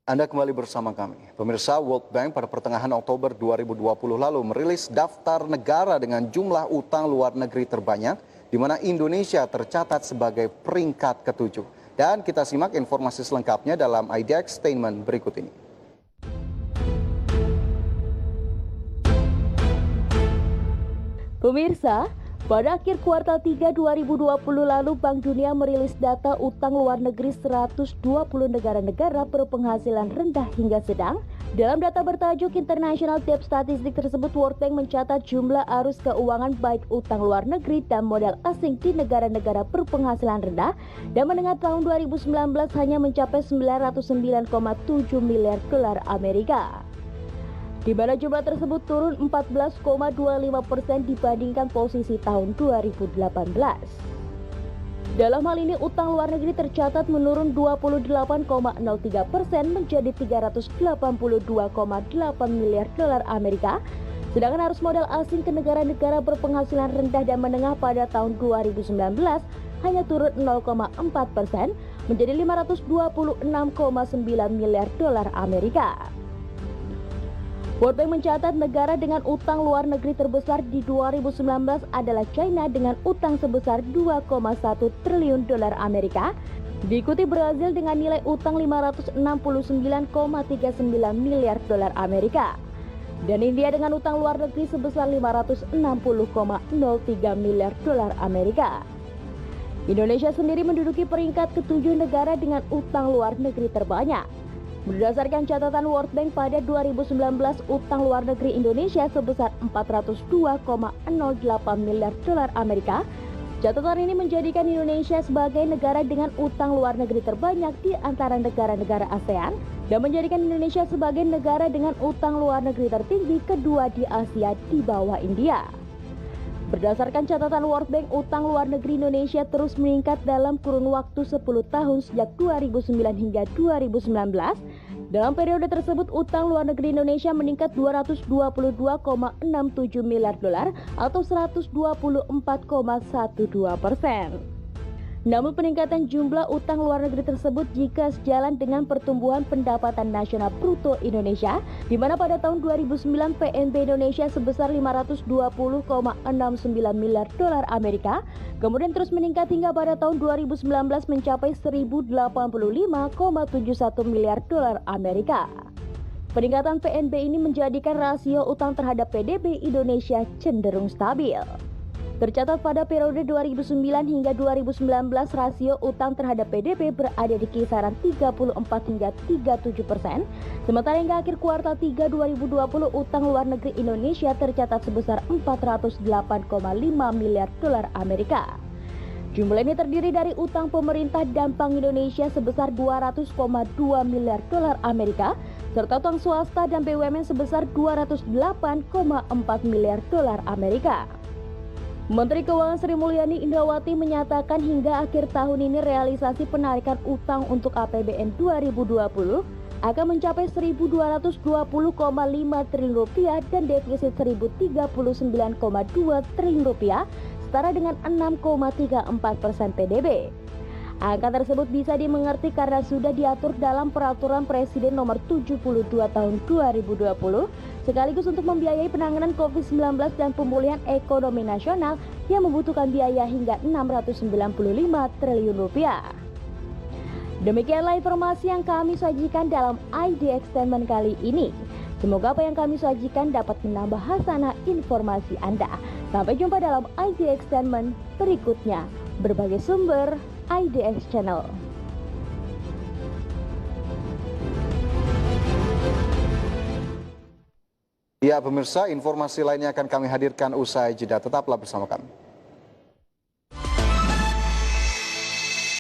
Anda kembali bersama kami. Pemirsa, World Bank pada pertengahan Oktober 2020 lalu merilis daftar negara dengan jumlah utang luar negeri terbanyak, di mana Indonesia tercatat sebagai peringkat ketujuh. Dan kita simak informasi selengkapnya dalam IDX Statement berikut ini. Pemirsa, pada akhir kuartal 3 2020 lalu Bank Dunia merilis data utang luar negeri 120 negara-negara berpenghasilan rendah hingga sedang. Dalam data bertajuk International Debt Statistic tersebut, World Bank mencatat jumlah arus keuangan baik utang luar negeri dan modal asing di negara-negara berpenghasilan rendah dan menengah tahun 2019 hanya mencapai 909,7 miliar dolar Amerika. Di mana jumlah tersebut turun 14,25% dibandingkan posisi tahun 2018. Dalam hal ini, utang luar negeri tercatat menurun 28,03% menjadi 382,8 miliar dolar Amerika, sedangkan arus modal asing ke negara-negara berpenghasilan rendah dan menengah pada tahun 2019 hanya turun 0,4% menjadi 526,9 miliar dolar Amerika. World Bank mencatat negara dengan utang luar negeri terbesar di 2019 adalah China dengan utang sebesar 2,1 triliun dolar Amerika, diikuti Brazil dengan nilai utang 569,39 miliar dolar Amerika, dan India dengan utang luar negeri sebesar 560,03 miliar dolar Amerika. Indonesia sendiri menduduki peringkat ketujuh negara dengan utang luar negeri terbanyak. Berdasarkan catatan World Bank pada 2019, utang luar negeri Indonesia sebesar 402,08 miliar dolar Amerika. Catatan ini menjadikan Indonesia sebagai negara dengan utang luar negeri terbanyak di antara negara-negara ASEAN dan menjadikan Indonesia sebagai negara dengan utang luar negeri tertinggi kedua di Asia di bawah India. Berdasarkan catatan World Bank, utang luar negeri Indonesia terus meningkat dalam kurun waktu 10 tahun sejak 2009 hingga 2019. Dalam periode tersebut, utang luar negeri Indonesia meningkat 222,67 miliar dolar atau 124,12%. Namun peningkatan jumlah utang luar negeri tersebut jika sejalan dengan pertumbuhan pendapatan nasional bruto Indonesia, di mana pada tahun 2009 PNB Indonesia sebesar 520,69 miliar dolar Amerika, kemudian terus meningkat hingga pada tahun 2019 mencapai 1.085,71 miliar dolar Amerika. Peningkatan PNB ini menjadikan rasio utang terhadap PDB Indonesia cenderung stabil. Tercatat pada periode 2009 hingga 2019 rasio utang terhadap PDB berada di kisaran 34 hingga 37%, sementara hingga akhir kuartal 3 2020 utang luar negeri Indonesia tercatat sebesar 408,5 miliar dolar Amerika. Jumlah ini terdiri dari utang pemerintah dan Bank Indonesia sebesar 200,2 miliar dolar Amerika, serta utang swasta dan BUMN sebesar 208,4 miliar dolar Amerika. Menteri Keuangan Sri Mulyani Indrawati menyatakan hingga akhir tahun ini realisasi penarikan utang untuk APBN 2020 akan mencapai 1.220,5 triliun rupiah dan defisit 1.039,2 triliun rupiah, setara dengan 6,34% PDB. Angka tersebut bisa dimengerti karena sudah diatur dalam Peraturan Presiden Nomor 72 Tahun 2020, sekaligus untuk membiayai penanganan COVID-19 dan pemulihan ekonomi nasional yang membutuhkan biaya hingga 695 triliun rupiah. Demikianlah informasi yang kami sajikan dalam IDX Statement kali ini. Semoga apa yang kami sajikan dapat menambah hasanah informasi Anda. Sampai jumpa dalam IDX Statement berikutnya. Berbagai sumber IDX Channel. Ya pemirsa, informasi lainnya akan kami hadirkan usai jeda. Tetaplah bersama kami.